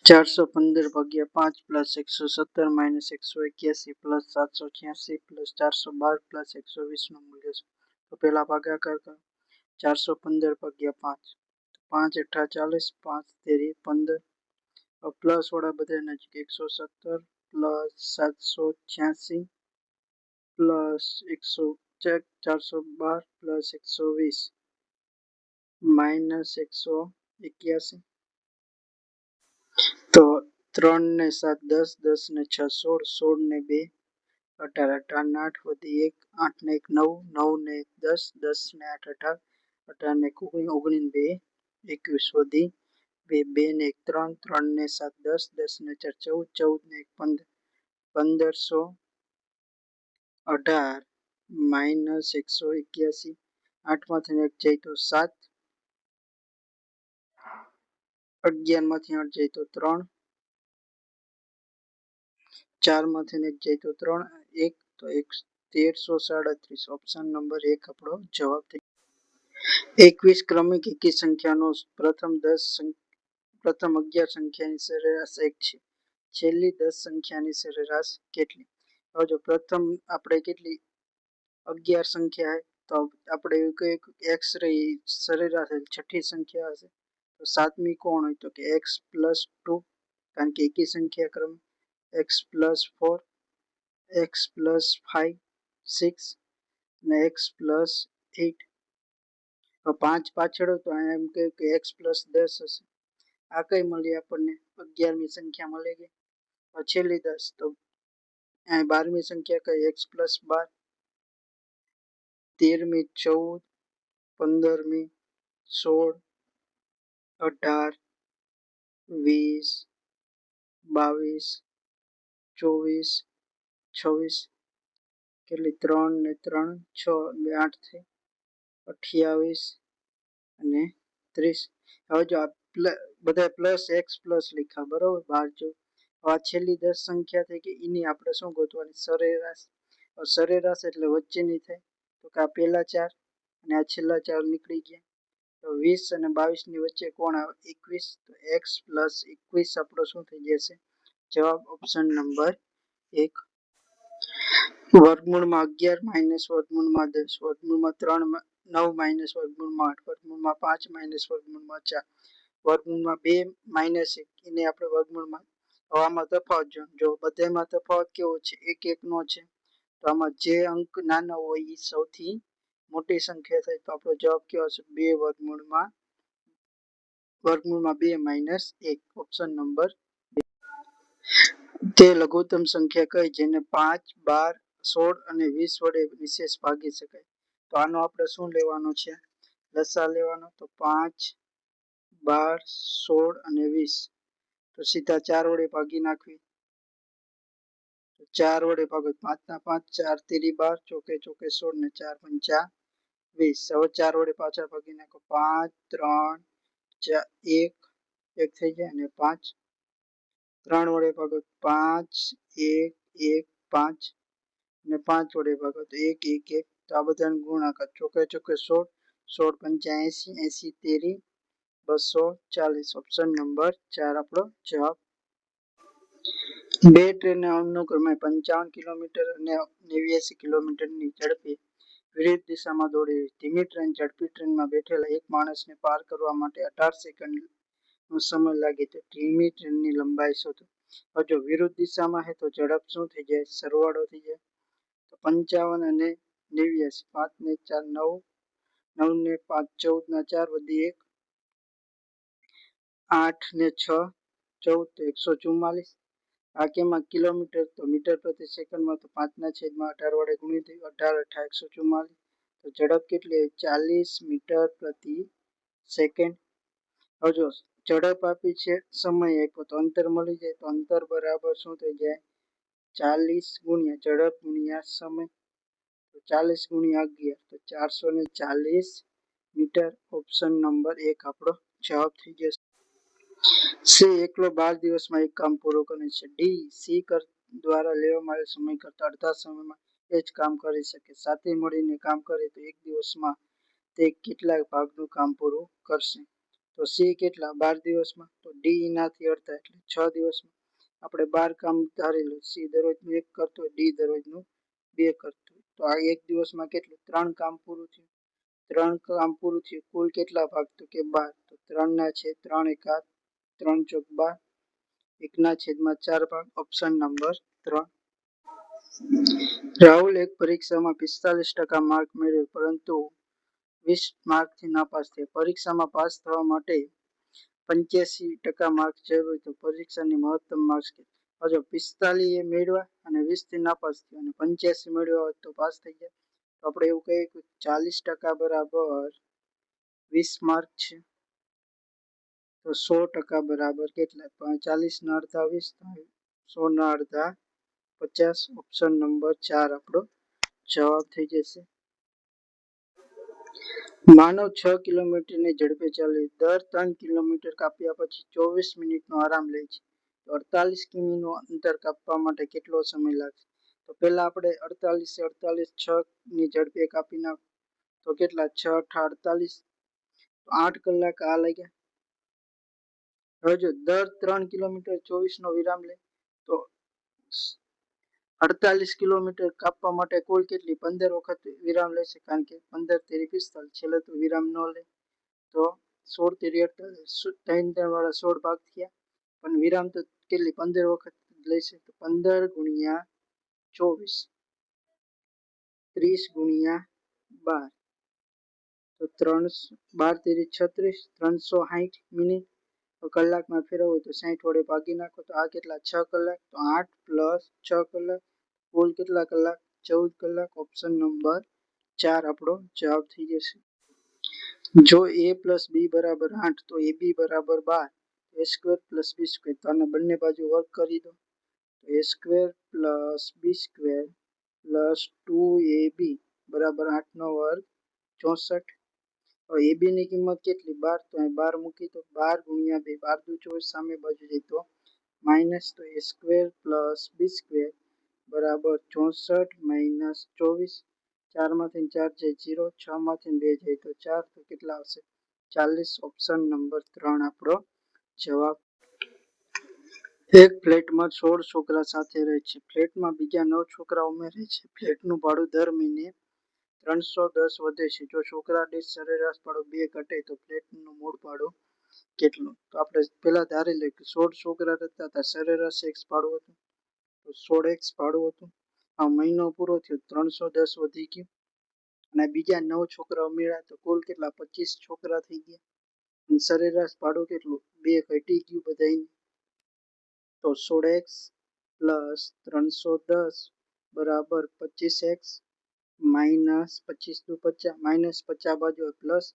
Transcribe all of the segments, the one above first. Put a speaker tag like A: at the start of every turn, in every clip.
A: 415 ભાગ્યા 5 plus 117 minus 181 plus 786 plus 412 plus 120 નું મૂલ્ય છે. તો પહેલા ભાગાકાર કરો. 415 ભાગ્યા 5 5 8 40 5 તેરી 15 પ્લસ વાળા બધા નજીક 117 પ્લસ 786 પ્લસ 412 પ્લસ 120 માઇનસ 181. તો 3 ને 7 10 10 ને 6 16 16 ને 2 18 18 ને 8 વધી 1 8 ને 1 9 9 ને 1 10 10 ને 8 18 18 ને 19 2 21 વધી 2 2 ને 1 3 3 ને 7 10 10 ને 4 14 14 ને 1 15 1518 માઇનસ 181 8 માંથી 1 જાય તો 7 11 માંથી 8 જાય તો 3 4 માંથી 1 જાય તો 3 1 તો 1337 ઓપ્શન નંબર 1 આપણો જવાબ થઈ. 21 ક્રમિક એકી સંખ્યાનો પ્રથમ 11 સંખ્યાની સરેરાશ 1 છે. છેલ્લી 10 સંખ્યાની સરેરાશ કેટલી? હવે જો પ્રથમ આપણે કેટલી 11 સંખ્યા તો આપણે એવું કહીએ કે x રહી સરેરાશ છઠ્ઠી સંખ્યા હશે તો સાતમી કોણ હોય તો કે x પ્લસ 2 કારણ કે એકી સંખ્યા ક્રમ x પ્લસ 4 x પ્લસ 5 6 અને x પ્લસ 8 તો 5 પાછળ તો એમ કે x પ્લસ 10 હશે. આ કઈ મળી આપણને 11મી સંખ્યા મળી ગઈ. છેલ્લી 10 તો 12મી સંખ્યા કઈ x પ્લસ 12 13મી 14 15મી 16 18 20 22 24 26 કેટલી 3 ને 3 6 ને 8 થઈ 28 અને 30. હવે જો બધા પ્લસ x પ્લસ લખ્યા બરોબર 12 આ છેલ્લી 10 સંખ્યા થઈ કે એની આપણે શું ગોતવાની સરેરાશ. સરેરાશ એટલે વચ્ચેની થાય તો કે આ પહેલા 4 અને આ છેલ્લા 4 નીકળી ગયા તો 20 અને 22 ની વચ્ચે કોણ આવે 21 તો x પ્લસ 21 આપણો શું થઈ જશે જવાબ ઓપ્શન નંબર 1. વર્ગમૂળમાં 11 માઇનસ વર્ગમૂળમાં 10 વર્ગમૂળમાં 3 9 માઇનસ વર્ગમૂળમાં 8 વર્ગમૂળમાં 5 માઇનસ વર્ગમૂળમાં 4 વર્ગમૂળમાં 2 માઇનસ 1 એને આપણે વર્ગમૂળમાં આમાં તફાવત જો બધામાં તફાવત કેવો છે 1 1 નો છે તો આમાં જે અંક નાના હોય એ સૌથી મોટી સંખ્યા થાય તો આપણો જવાબ કેવો હશે 2 વર્ગમૂળમાં 2 માઇનસ 1 ઓપ્શન નંબર 2. તે લઘુત્તમ સંખ્યા કઈ જેને 5 12 16 અને 20 વડે વિશેષ ભાગી શકાય તો આનો આપણે શું લેવાનો છે લસા લેવાનો તો 5 12 16 અને 20 તો સીધા 4 વડે ભાગી નાખવી 4 વડે ભાગો 5 ના 5 4 તેરી 12 ચોકે ચોકે 16 ને 4 પંચા 20 હવે 4 વડે પાછા ભાગી નાખો 5 3 1 1 થઈ જાય અને 5 3 વડે ભાગો 5 1 1 5 અને 5 વડે ભાગો તો 1 1 1 તો આ બધાનો ગુણાકાર ચોકે ચોકે 16 16 પંચા 80 80 તેરી 240 ઓપ્શન નંબર 4 આપણો જવાબ. બે ટ્રેનો અનુક્રમે 55 કિલોમીટર અને 89 કિલોમીટરની ઝડપે વિરુદ્ધ દિશામાં દોડી રહી ધીમી ટ્રેન ઝડપી ટ્રેનમાં બેઠેલા એક માણસને પાર કરવા માટે 18 સેકન્ડનો સમય લાગે તો ધીમી ટ્રેનની લંબાઈ શોધો. જો વિરુદ્ધ દિશામાં હે તો ઝડપ શું થઈ જાય સરવાળો થઈ જાય તો 55 અને 89 5 ને 4 9 9 ને 5 14 ના 4 વધી 1 8 ને 6 14 તો 144 આ કેમાં કિલોમીટર તો મીટર પ્રતિ સેકન્ડમાં તો 5 ના છેદમાં 18 વડે ગુણી દઈએ 18 18 144 તો ઝડપ કેટલી 40 મીટર પ્રતિ સેકન્ડ. હવે જો ઝડપ આપી છે સમય આપ્યો તો અંતર મળી જાય તો અંતર બરાબર શું થઈ જાય 40 ગુણ્યા ઝડપ ગુણ્યા સમય તો 40 ગુણ્યા 11 તો 440 મીટર ઓપ્શન નંબર 1 આપણો જવાબ થઈ જશે. સી એકલો 12 દિવસમાં એક કામ પૂરું કરે છે ડી સી દ્વારા લેવામાં આવેલ સમય કરતા અડધા સમયમાં એ જ કામ કરી શકે સાથે મળીને કામ કરે તો એક દિવસમાં તે કેટલા ભાગનું કામ પૂરું કરશે તો સી કેટલા 12 દિવસમાં, તો ડી એનાથી અડધા એટલે 6 દિવસમાં. આપણે 12 કામ ધારેલું, સી દરરોજનું 1 કરતો હોય, ડી દરરોજનું 2 કરતો હોય, તો આ 1 દિવસમાં કેટલું 3 કામ પૂરું થયું. 3 કામ પૂરું થયું, કુલ કેટલા ભાગ, તો કે 12. તો 3 ના છેદ 3 એકા 3 ચોક 12, 1 ના છેદમાં 4 ભાગ. Option number 3. રાહુલ એક પરીક્ષામાં 45% માર્ક મેળવ્યો પરંતુ 20 માર્કથી નાપાસ થયો. પરીક્ષામાં પાસ થવા માટે 85% માર્ક જરૂરી, તો પરીક્ષાની મહત્તમ માર્ક્સ કેટલા? જો 45 એ મેળવ્યા અને 20 થી નાપાસ થયો અને 85 મેળવ્યા હોત તો પાસ થઈ ગયા. તો આપણે એવું કહીએ કે 40% બરાબર 20 માર્ક છે. તો 100% બરાબર કેટલા? 40 ના અડધા 20, 100 ના અડધા 50. ઓપ્શન નંબર 4 આપણો જવાબ થઈ જશે. માનવ 6 કિલોમીટરની ઝડપે ચાલે, દર 3 કિલોમીટર કાપ્યા પછી 24 મિનિટનો આરામ લે છે. તો 48 કિમીનું અંતર કાપવા માટે કેટલો સમય લાગશે? તો પહેલા આપણે 48 6 ની ઝડપે કાપી નાખ, તો કેટલા 6 × 48, 8 કલાક આ લાગ્યા. હવે જો દર 3 કિલોમીટર 24 નો વિરામ લે, તો 48 કિલોમીટર કાપવા માટે કુલ કેટલી 15 વખત વિરામ લેશે, કારણ કે 15 તેરી 45, છેલ્લે તો વિરામ ન લે. તો 16 તેરી 48, 3 વાળા 16 ભાગ થયા, પણ વિરામ તો કેટલી 15 વખત લેશે. તો 15 ગુણ્યા 24, 30 ગુણ્યા 12, તો 12 તેરી 36, 360 મિનિટ. કલાકમાં ફેરવવું તો 60 વડે ભાગી નાખો, તો આ કેટલા 6 કલાક. તો 8 + 6 કલાક, કુલ કેટલા કલાક 14 કલાક. ઓપ્શન નંબર 4 આપણો જવાબ થઈ જશે. જો a + b બરાબર 8 તો ab બરાબર 12, a² + b², તો આને બંને બાજુ વર્ગ કરી દો. તો a² + b² + 2ab બરાબર 8 નો વર્ગ 64. હવે ab ની કિંમત કેટલી 12, તો અહીં 12 મૂકી દો. 12 ગુણ્યા 2, 12 દુ 24, સામે બાજુ જાય તો માઇનસ, તો a² + b² બરાબર 64 - 24. 4 માંથી 4 જાય 0, 6 માંથી 2 જાય તો 4, તો કેટલા આવશે 40. ઓપ્શન નંબર 3 આપણો જવાબ. એક ફ્લેટમાં 16 છોકરા સાથે રહે છે. ફ્લેટમાં બીજા 9 છોકરા ઉમેરે છે. ફ્લેટનું ભાડું દર મહિને 310 વધે છે. જો છોકરા દીઠ સરેરાશ ભાડું 2 ઘટે તો ફ્લેટનું મૂળ ભાડું કેટલું? તો આપણે પહેલા ધારી લઈએ કે 16 છોકરા રહેતા હતા, સરેરાશ x ભાડું હતું, તો 16x ભાડું હતું. આ મહિનો પૂરો થયો 310 વધી ગયું અને બીજા 9 છોકરા ઉમેર્યા, તો કુલ કેટલા 25 છોકરા થઈ ગયા. અને સરેરાશ ભાડું કેટલું 2 ઘટી ગયું બધાયને. તો 16x + 310 બરાબર 25x માઇનસ 25 દુ 50, માઇનસ 50 બાજુ પ્લસ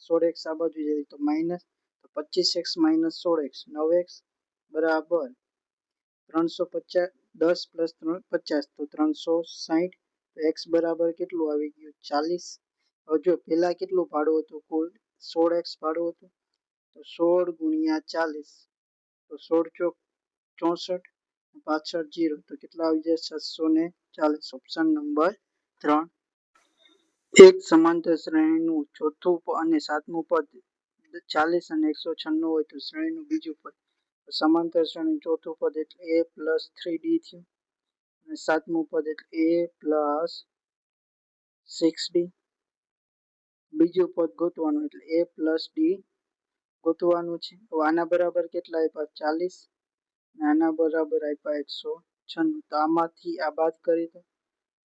A: 16x આ બાજુ જાય તો માઇનસ, તો 25x - 16x 9x બરાબર 350, 10 + 50 તો 360. તો x બરાબર કેટલું આવી ગયું 40. હવે જો પહેલા કેટલું ભાડું હતું, કુલ 16x ભાડું હતું, તો 16 ગુણ્યા 40, તો 16 × 64, પાછળ 0, તો કેટલા આવી જાય 640. Option number 3. એક સમાંતર શ્રેણીનું ચોથું અને સાતમું પદ 40 અને 196 હોય તો શ્રેણીનું બીજું પદ. સમાંતર શ્રેણી ચોથું પદ એટલે a + 3d થયું અને સાતમું પદ એટલે a + 6d. બીજું પદ ગોતવાનું એટલે a + d ગોતવાનું છે. તો આના બરાબર કેટલા આપ્યા 40 અને આના બરાબર આપ્યા 196. તો આમાંથી આ બાદ કરી દો,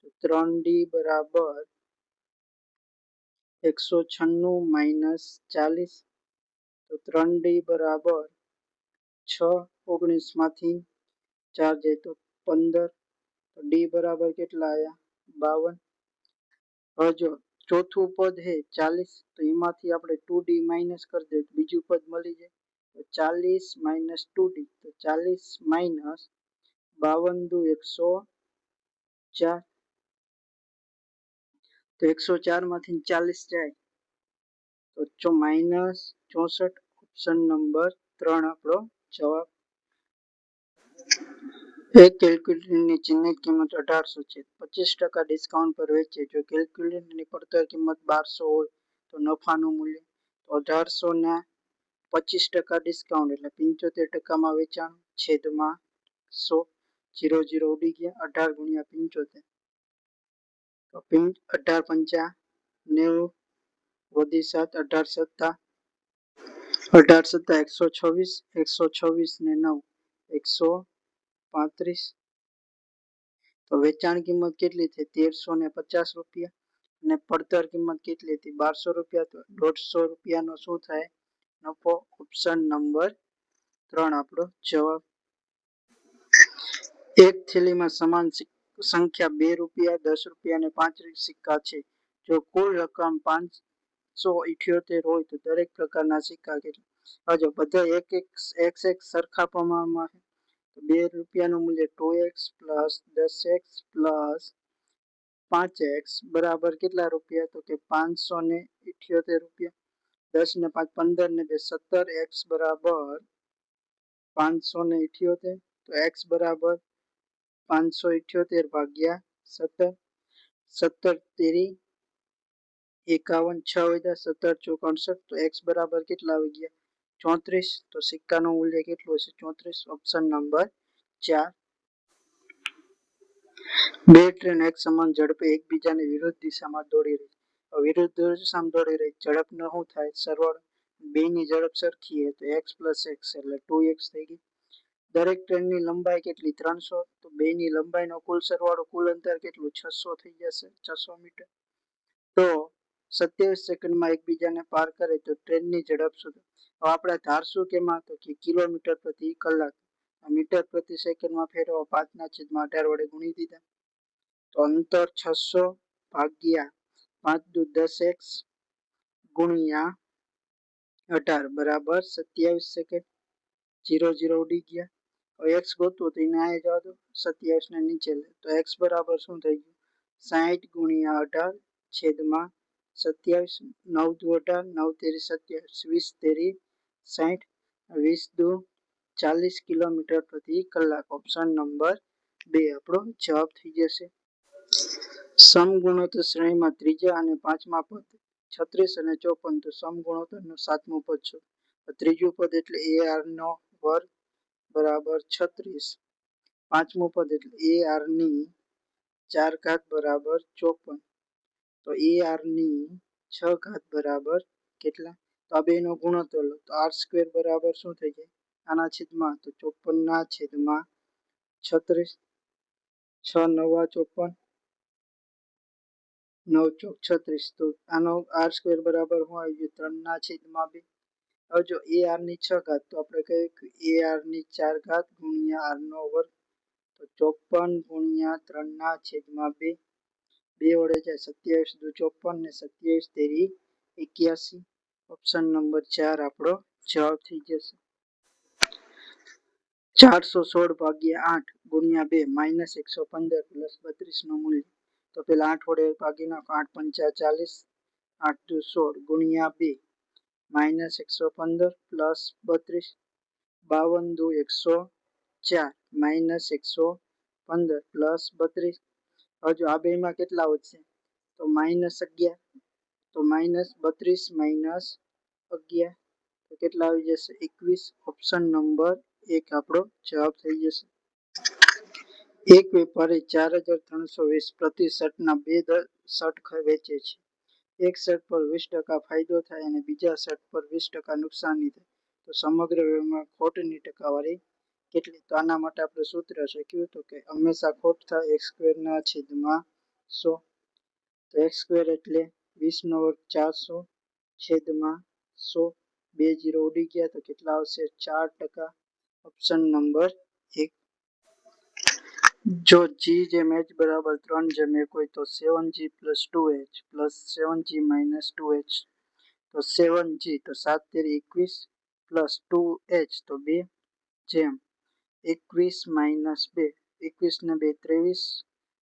A: તો 3d બરાબર 196 - 40, તો 3d બરાબર 6. 19 માંથી 4 જાય તો 15, તો d બરાબર કેટલા આયા 52. હવે જો ચોથું પદ હે 40, તો એમાંથી આપણે 2d માઇનસ કરી દઈએ તો બીજું પદ મળી જાય. તો 40 - 2d, તો 40 - 52 દુ 104, તો 104 માંથી 40 જાય તો -64. ઓપ્શન નંબર 3 આપણો જવાબ. એક કેલ્ક્યુલેટરની ચિહ્નિત કિંમત 1800 છે. 25% ડિસ્કાઉન્ટ પર વેચે. જો કેલ્ક્યુલેટરની પડતર કિંમત 1200 હોય તો નફાનું મૂલ્ય, તો 1800 ના 25% ડિસ્કાઉન્ટ એટલે 75% વેચાણ છેદમાં 100 0 0 ઉડી ગયા 18 ગુણ્યા 75 તો 18 પંચા 90 વધી 7 18 સત્તા 126 126 ને 9 135 તો વેચાણ કિંમત કેટલી થઈ 1350 રૂપિયા અને પડતર કિંમત કેટલી હતી 1200 રૂપિયા તો 150 રૂપિયાનો શું થાય નફો ઓપ્શન નંબર 3 આપણો જવાબ એક થેલીમાં સમાન સંખ્યા 2 રૂપિયા 10 રૂપિયા અને 5 સિક્કા છે જો કુલ રકમ 578 હોય તો દરેક પ્રકારના સિક્કા કેટલા જો બધા એક સરખા પ્રમાણમાં 2 રૂપિયાનું મૂલ્ય 2x plus 10x plus 5x બરાબર કેટલા રૂપિયા તો કે 578 રૂપિયા 10 ને 5 15 ને 2 17x બરાબર 578 તો x બરાબર 578 ભાગ્યા 17 17 તેરી 51 6 વધ્યા 17 ચોક 68 તો x બરાબર કેટલા આવી ગયા 34 તો સિક્કાનું મૂલ્ય કેટલું હશે 34 ઓપ્શન નંબર 4 બે ટ્રેન એક સમાન ઝડપે એકબીજાની વિરુદ્ધ દિશામાં દોડી રહી વિરુદ્ધ દિશામાં દોડી રહી ઝડપનો શું થાય સરવાળો બેની ઝડપ સરખી છે તો x પ્લસ x એટલે 2x થઈ ગઈ દરેક ટ્રેનની લંબાઈ કેટલી 300 તો બેની લંબાઈનો કુલ સરવાળો કુલ અંતર કેટલું 600 થઈ જશે 600 મીટર તો 27 સેકન્ડમાં એકબીજાને પાર કરે તો ટ્રેનની ઝડપ શોધો હવે આપણે ધારશું કેમાં તો કે કિલોમીટર પ્રતિ કલાક મીટર પ્રતિ સેકન્ડમાં ફેરવો 5/18 વડે ગુણી દીધા તો અંતર 600 ભાગ્યા 5 દુ 10x ગુણ્યા 18 બરાબર 27 સેકન્ડ 0 0 ઉડી ગયા હવે x ગોતવું તો એને આ જવા દો 27 ને નીચે લે તો x બરાબર શું થઈ ગયું 60 ગુણ્યા 18 છેદમાં 27 9 દુ 18 9 તેરી 27 20 તેરી 60 20 દુ 40 કિલોમીટર પ્રતિ કલાક ઓપ્શન નંબર 2 આપણો જવાબ થઈ જશે સમગુણોત્તર શ્રેણીમાં ત્રીજા અને પાંચમા પદ 36 અને 54 તો સમગુણોત્તરનું સાતમું પદ છે ત્રીજું પદ એટલે ar નો વર્ગ બરાબર 36 પાંચમું પદ એટલે ar ની 4 ઘાત બરાબર 54 તો ar ની 6 ઘાત બરાબર કેટલા તો આ બેનો ગુણોત્તર લો તો r સ્ક્વેર બરાબર શું થઈ જાય આના છેદમાં તો 54 ના છેદમાં 36 6 9 54 9 ચોક 36 તો આનો r સ્ક્વેર બરાબર શું આવી ગયું 3 ના છેદમાં 2 હવે જો ar ની 6 ઘાત તો આપણે કહીએ કે ar ની 4 ઘાત ગુણ્યા r નો વર્ગ તો 54 ગુણ્યા 3 ના છેદમાં 2 2 વડે જાય 27 દુ 54 ને 27 તેરી 81 ઓપ્શન નંબર 4 આપણો જવાબ થઈ જશે 416 ભાગ્યા 8 ગુણ્યા 2 માઇનસ 115 પ્લસ 32 નું મૂલ્ય તો પેલા 8 વડે ભાગી નાખો 8 પંચા 40 8 દુ 16 ગુણ્યા 2 માઇનસ 115 પ્લસ 32 52 દુ 104 માઇનસ 115 પ્લસ 32 હજુ આ બેમાં કેટલા વધશે તો માઇનસ 11 તો માઇનસ 32 માઇનસ 11 તો કેટલા આવી જશે 21 ઓપ્શન નંબર 1 આપણો જવાબ થઈ જશે એક વેપારી 4320 પ્રતિ શર્ટના 2 શર્ટ વેચે છે એક શર્ટ પર 20% ફાયદો થાય અને બીજા શર્ટ પર 20% નુકસાની થાય તો સમગ્ર વ્યવહારમાં ખોટની ટકાવારી કેટલી તો આના માટે આપણે સૂત્ર શીખ્યું તો કે હંમેશા ખોટ થાય x સ્ક્વેર ના છેદમાં 100 તો x સ્ક્વેર એટલે 20 નો વર્ગ 400 છેદમાં 100 2 0 ઉડી ગયા તો કેટલા આવશે 4% ઓપ્શન નંબર 1 જો g જેમ h બરાબર 3 જેમ 1 હોય તો 7g plus 2h plus 7g minus 2h તો 7g તો 7 તેરી 21 પ્લસ 2h તો 2 જેમ 21 માઇનસ 2 21 ને 2 23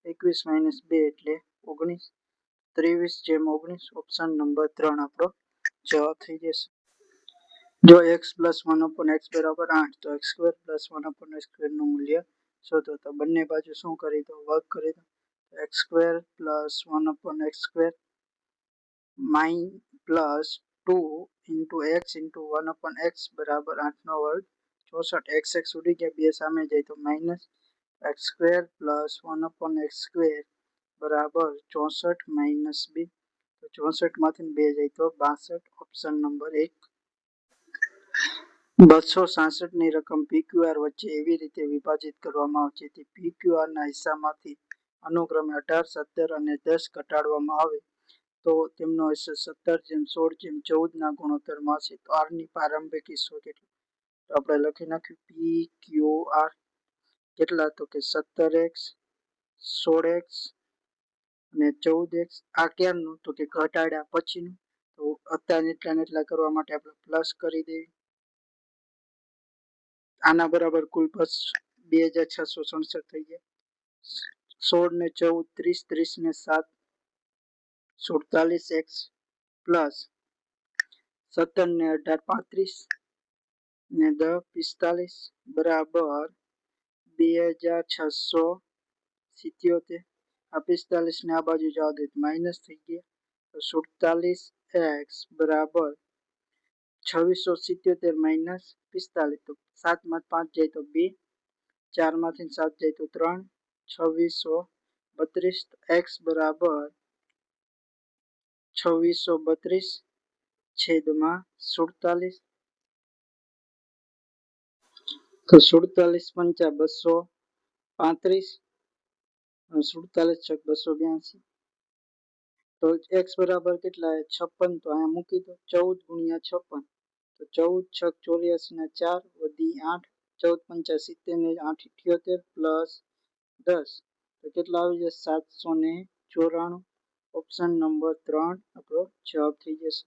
A: 21 માઇનસ 2 એટલે 19 23 જેમ 19 ઓપ્શન નંબર 3 આપણો જવાબ થઈ જશે જો x પ્લસ 1/x બરાબર 8 તો x square plus 1/x square નું મૂલ્ય શોધો તો બંને બાજુ શું કરી દો વર્ગ કરી દો x square plus 1/x square mine plus 2 into x into 1/x બરાબર 8 નો વર્ગ 64 x ઉડી ગયા બે સામે જાય તો minus x square plus 1/x square બરાબર 64 માઇનસ b તો 64 માંથી 2 જાય તો 62 ઓપ્શન નંબર 1 266 ની રકમ PQR વચ્ચે એવી રીતે વિભાજિત કરવામાં આવે જેથી PQR ના હિસ્સામાંથી અનુક્રમે 18, 17 અને 10 ઘટાડવામાં આવે તો તેમનો હિસ્સો 17:16:14 ના ગુણોત્તરમાં હશે તો r ની પ્રારંભિક હિસ્સો કેટલો તો આપણે લખી નાખ્યું PQR કેટલા તો કે 17x 16x અને 14x આ ક્યારનું તો કે ઘટાડ્યા પછીનું તો અત્યારે એટલા કરવા માટે આપણે પ્લસ કરી દેવી આના બરાબર કુલ 2667 થઈ ગયા 16 ને 14 30 30 ને 7 47x પ્લસ 17 ને 18 35 ને 10 45 બરાબર 2677 આ 45 ને આ બાજુ જવા દે માઇનસ થઈ ગયા તો 47x બરાબર 2677 માઇનસ 45 તો 7 માં 5 જાય તો 2 4 માંથી 7 જાય તો 3 2632 x બરાબર 2632 છેદમાં 47 તો 47 પંચા 235 47 છક 282 તો x બરાબર કેટલા 56 તો અહીંયા મૂકી દો 14 ગુણ્યા 56 તો 14 છક 84 ના 4 વધી 8 14 પંચા 70 ને 8 78 પ્લસ 10 તો કેટલા આવી જશે 794 ઓપ્શન નંબર 3 આપણો જવાબ થઈ જશે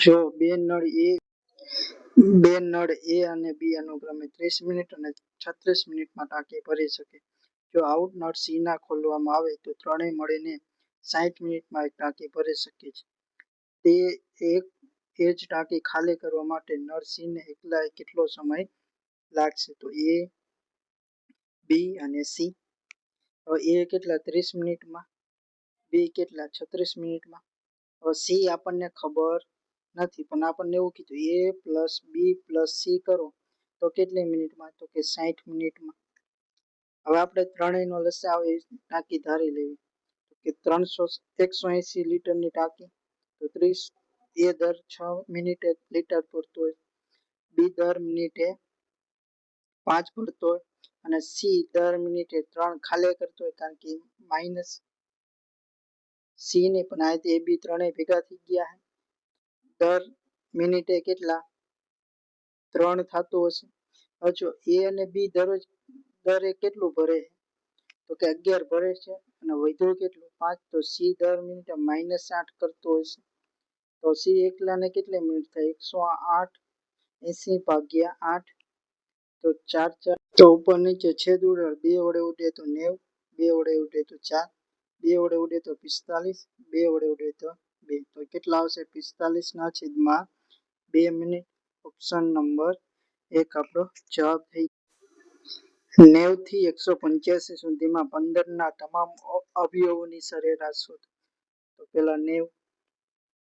A: જો બે નળ A અને B અનુક્રમે 30 મિનિટ અને 36 મિનિટમાં ટાંકી ભરી શકે જો આઉટ નળ C ના ખોલવામાં આવે તો ત્રણેય મળીને 60 મિનિટમાં એક ટાંકી ભરી શકે છે તે એ જ ટાંકી ખાલી કરવા માટે નળ C ને એકલાએ કેટલો સમય લાગશે તો A B અને C હવે A કેટલા 30 મિનિટમાં B કેટલા 36 મિનિટમાં હવે C આપણને ખબર નથી પણ આપણને એવું કીધું A plus B plus C કરો તો કેટલી મિનિટમાં તો કે 60 મિનિટમાં હવે આપણે ત્રણેયનો લસાઅ આવે ટાંકી ધારી લેવી કે 180 લીટરની ટાંકી તો 30 A દર 6 મિનિટે લીટર ભરતો હોય B દર મિનિટે 5 ભરતો હોય અને C દર મિનિટે 3 ખાલી કરતો હોય કારણ કે માઇનસ C ને પણ આ રીતે AB ત્રણેય ભેગા થઈ ગયા દર મિનિટે કેટલા 3 થતું હશે હવે જો A અને B દરે કેટલું ભરે તો કે 11 ભરે છે અને વધ્યું કેટલું 5 તો C દર મિનિટે -8 કરતો હશે તો C એકલાને કેટલી મિનિટ થાય 108 80 ભાગ્યા 8 તો 4 તો ઉપર નીચે છેદ ઉડે 2 વડે ઉડે તો 90 2 વડે ઉડે તો 4 2 વડે ઉડે તો 45 2 વડે ઉડે તો 2 તો કેટલા આવશે 45 ના છેદમાં 2 મિનિટ ઓપ્શન નંબર 1 આપણો જવાબ થઈ 90 થી 185 સુધીમાં 15 ના તમામ અવયવોની સરેરાશ શોધો તો પેલા 90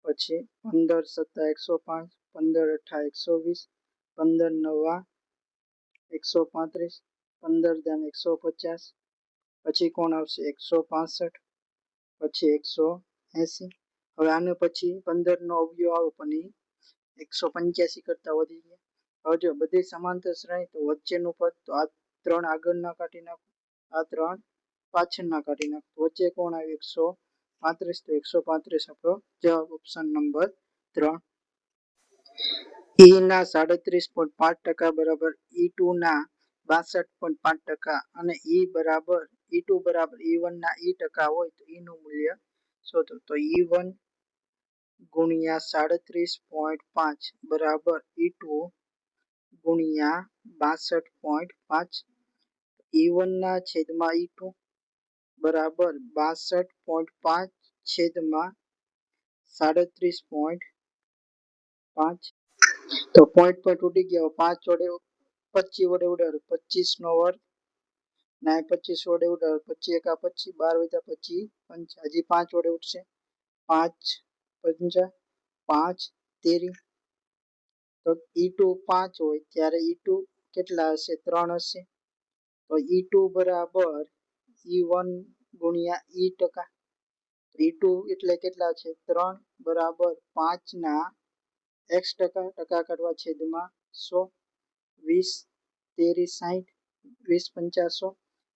A: પછી 15 7 105 15 8 120 15 9 135 15 દાન 150 પછી કોણ આવશે 165 પછી 180 હવે આને પછી 15 નો અવયવ આવે પણ 185 કરતા વધી ગયા હવે જો બધી સમાંતર શ્રેણી તો વચ્ચેનું પદ તો આ 3 આગળના કાઢી નાખો આ 3 પાછળના કાઢી નાખો વચ્ચે કોણ આવે 135 તો 135 આપણો જવાબ ઓપ્શન નંબર 3 E ના 37.5% બરાબર E2 ના 62.5% અને E2 બરાબર E1 ના E ટકા હોય તો E નું મૂલ્ય શોધો તો E1 ગુણ્યા 37.5 બરાબર E2 ગુણ્યા 62.5 E1 ના છેદમાં E2 બરાબર 62.5 છેદમાં 37.5 તો પોઈન્ટ ઉડી ગયો 5 વડે 25 વડે ઉડાડો 25 નો વર્ગ ના 25 વડે ઉડાડો 25 એકા 25 12 વધ્યા 25 હજી 5 વડે ઉડશે 5 પંચા 5 તેરી તો E2 5 હોય ત્યારે E2 કેટલા હશે 3 હશે તો E2 બરાબર E1 ગુણ્યા E ટકા E2 એટલે કેટલા છે 3 બરાબર 5 ના x ટકા ટકા કરવા છેદમાં 100 20 તેરી 60 20 50 100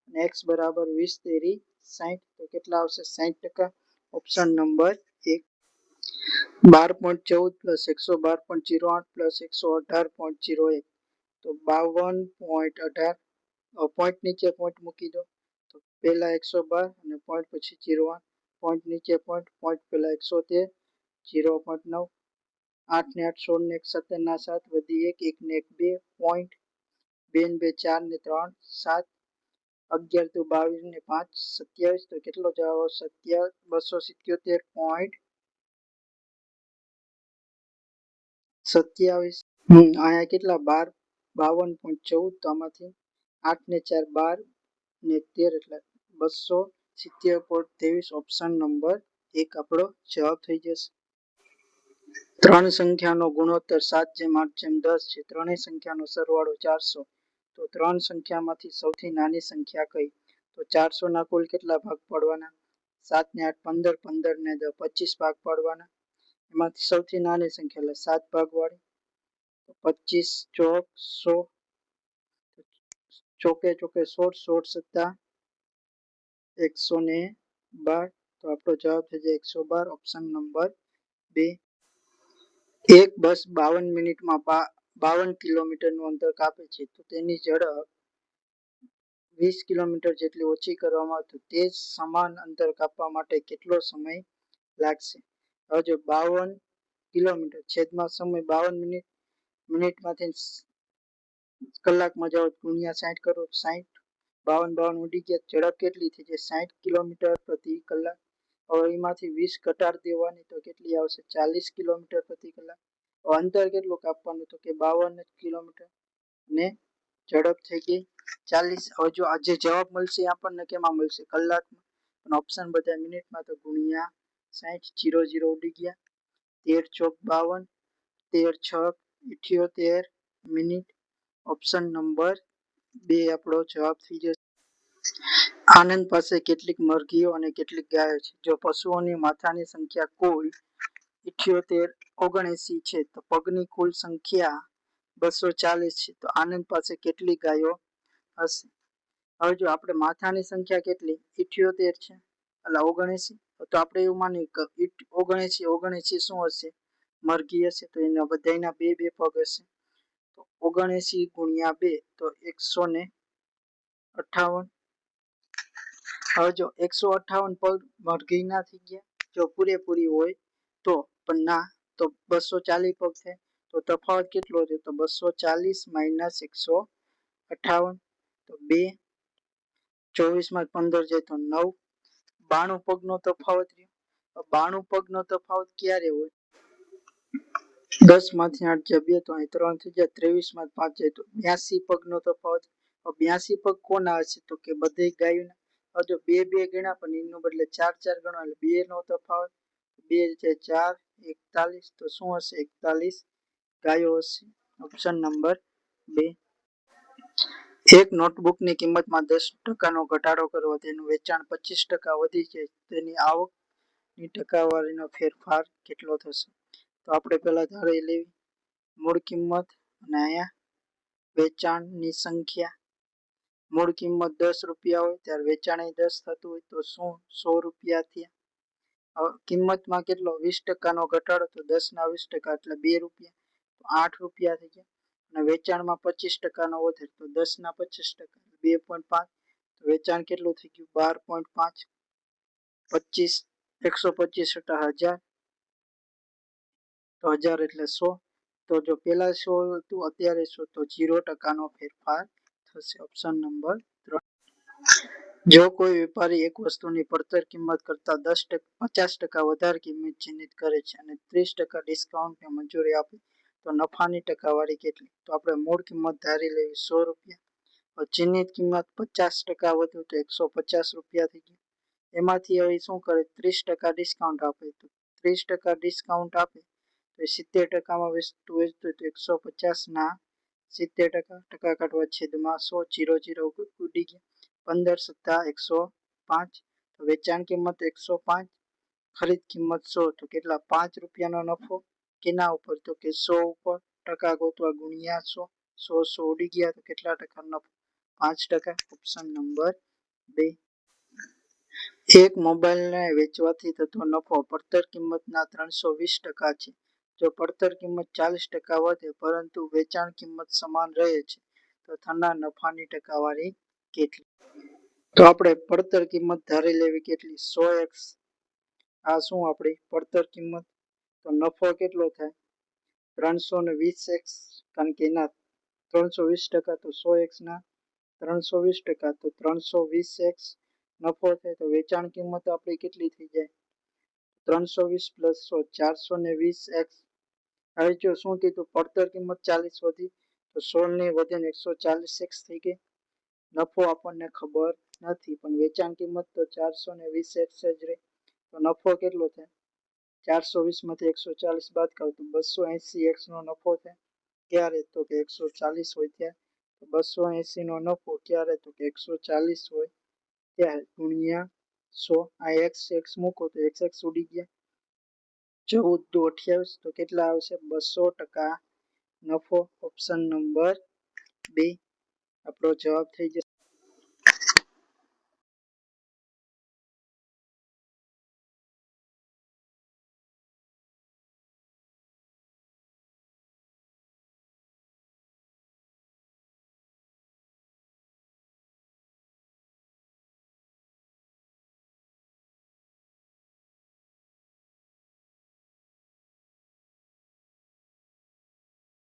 A: અને x બરાબર 20 તેરી 60 તો કેટલા આવશે 60%. ઓપ્શન નંબર 1 12.14 પ્લસ 112.08 પ્લસ 118.01 તો 52.18 પોઈન્ટ નીચે પોઈન્ટ મૂકી દો તો પહેલા 112 અને પોઈન્ટ પછી 01 પોઈન્ટ નીચે પોઈન્ટ પહેલા 113 0.9 8 ને 8 16 ને 1 17 ના 7 વધી 1 1 ને 1 2 પોઈન્ટ 2 ને 2 4 ને 3 7 11 તો 22 ને 5 27 તો કેટલો જવાબ આવશે 277.27 અહીંયા કેટલા 12 52.14 તો આમાંથી 8 ને 4 12 ને 13 એટલે 270.23 ઓપ્શન નંબર 1 આપણો જવાબ થઈ જશે. ત્રણ સંખ્યાનો ગુણોત્તર 7/8/10 છે. ત્રણેય સંખ્યાનો સરવાળો 400 તો ત્રણ સંખ્યામાંથી સૌથી નાની સંખ્યા કઈ તો 400 ના કુલ કેટલા ભાગ પાડવાના 7 ને 8 15 15 ને 10 25 ભાગ પાડવાના એમાંથી સૌથી નાની સંખ્યા એટલે 7 ભાગવાળી 25 ચોક 100 ચોકે ચોકે 16 16 સત્તા 112 તો આપણો જવાબ થઈ જાય 112 ઓપ્શન નંબર 2 એક બસ 52 મિનિટમાં 52 કિલોમીટરનું અંતર કાપે છે તો તેની ઝડપ 20 કિલોમીટર જેટલી ઓછી કરવામાં આવે તો તે જ સમાન અંતર કાપવા માટે કેટલો સમય લાગશે હવે જો 52 કિલોમીટર છેદમાં સમય 52 મિનિટમાંથી કલાકમાં જાઓ ગુણ્યા 60 કરો 60 52 ઉડી ગયા ઝડપ કેટલી થઈ જાય 60 કિલોમીટર પ્રતિ કલાક હવે એમાંથી 20 ઘટાડી દેવાની તો કેટલી આવશે 40 કિલોમીટર પ્રતિ કલાક અંતર કેટલું કાપવાનું તો કે 52 કિલોમીટર ને ઝડપ થઈ ગઈ 40 હવે જો આ જે જવાબ મળશે આપણને કેમાં મળશે કલાકમાં પણ ઓપ્શન બધા મિનિટમાં તો ગુણ્યા 60 0 0 ઉડી ગયા 13 ચોક 52 13 છક 78 મિનિટ ઓપ્શન નંબર 2 આપણો જવાબ થઈ જશે. આનંદ પાસે કેટલીક મરઘીઓ અને કેટલીક ગાયો છે જો પશુઓની માથાની સંખ્યા કુલ 78 79 છે તો પગની કુલ સંખ્યા 240 છે તો આનંદ પાસે કેટલી ગાયો હશે હવે જો આપણે માથાની સંખ્યા કેટલી 78 છે એટલે 79 તો આપણે એવું માની કે 79 શું હશે મરઘી હશે તો એના બધાના બે બે પગ હશે તો 79 ગુણ્યા 2 તો 158 હવે જો 158 પગ મરઘીના થઈ ગયા જો પૂરેપૂરી હોય તો પણ ના તો 240 પગ થાય તો તફાવત કેટલો છે તો 240 માઇનસ 158 તો 2 24 માં 15 જાય તો 9 92 પગનો તફાવત રહ્યો 92 પગનો તફાવત ક્યારે હોય 10 માંથી 8 જાય 2 તો અહીં 3 થઈ જાય 23 માં 5 જાય તો 82 પગનો તફાવત 82 પગ કોના હશે તો કે બધે ગાયોના જો બે બે ગણા પણ એનો બદલે 4 4 ગણો એટલે 2 નો તફાવત 2 છે 4 41 તો શું હશે 41 ગાયો હશે ઓપ્શન નંબર 2 એક નોટબુકની કિંમતમાં 10% ઘટાડો કરવો તેનું વેચાણ 25% વધી જાય તેની આવકની ટકાવારીનો ફેરફાર કેટલો થશે તો આપણે પહેલા ધારી લેવી મૂળ કિંમત અને અહીંયા વેચાણની સંખ્યા મૂળ કિંમત 10 રૂપિયા હોય ત્યારે વેચાણ 10 થતું હોય તો શું 100 રૂપિયા થયા કિંમતમાં કેટલો 20%નો ઘટાડો તો 10 ના 20% એટલે 2 રૂપિયા તો 8 રૂપિયા થઈ ગયા અને વેચાણમાં 25%નો વધે તો 10 ના 25% 2.5 તો વેચાણ કેટલું થઈ ગયું 12.5 25 125 એટલે 1000 તો 1000 એટલે 100 તો જો પેલા 100 હતું અત્યારે 100 તો 0%નો ફેરફાર થશે ઓપ્શન નંબર 3 જો કોઈ વેપારી એક વસ્તુની પડતર કિંમત કરતા 50% વધારે કિંમત ચિહ્નિત કરે છે અને 30% ડિસ્કાઉન્ટને મંજૂરી આપે તો નફાની ટકાવારી કેટલી તો આપણે મૂળ કિંમત ધારી લેવી 100 રૂપિયા ચિહ્નિત કિંમત 50% વધુ તો 150 રૂપિયા થઈ ગઈ એમાંથી હવે શું કરે 30% ડિસ્કાઉન્ટ આપે તો 30% ડિસ્કાઉન્ટ આપે તો 70% વેચતું હોય તો 150 ના 70%, ટકા કાઢવા છેદમાં 100, 0 0 ઉડી ગયા. 15 સત્તા 105. તો વેચાણ કિંમત 105, ખરીદ કિંમત 100, તો કેટલા? 5 રૂપિયાનો નફો. કેના ઉપર? તો કે 100 ઉપર. ટકા ગોતવા ગુણ્યા 100. 100 ઉડી ગયા તો કેટલા ટકા નફો? 5%. Option number 2. એક મોબાઈલને વેચવાથી થતો નફો પડતર કિંમતના 320% છે. જો પડતર કિંમત 40% વધે પરંતુ વેચાણ કિંમત સમાન રહે છે તો થનાર નફાની ટકાવારી કેટલી? તો આપણે પડતર કિંમત ધારી લેવી કેટલી? 100x. આ શું આપણી પડતર કિંમત? તો નફો કેટલો થાય? 320x, કારણ કે એના 320% તો 100x ના 320%, તો 320x નફો થાય. તો વેચાણ કિંમત આપણી કેટલી થઈ જાય? 320 + 100, 420x. હવે જો શું કીધું? પડતર કિંમત 40 વધી તો 16 ની વધે ને 140x થઈ ગઈ. નફો આપણને ખબર નથી, પણ વેચાણ કિંમત તો 420x જ રહે. તો નફો કેટલો થાય? 420 માંથી 140 બાદ કરો તો 280x નો નફો થાય. ક્યારે? તો કે 140 હોય ત્યારે. તો 280 નો નફો ક્યારે? તો કે 140 હોય ત્યારે, ગુણ્યા 100. આ x મૂકો તો x ઉડી ગયા. 14 દુ 28, તો કેટલા આવશે? 200% નફો. ઓપ્શન નંબર 2 આપણો જવાબ થઈ જશે.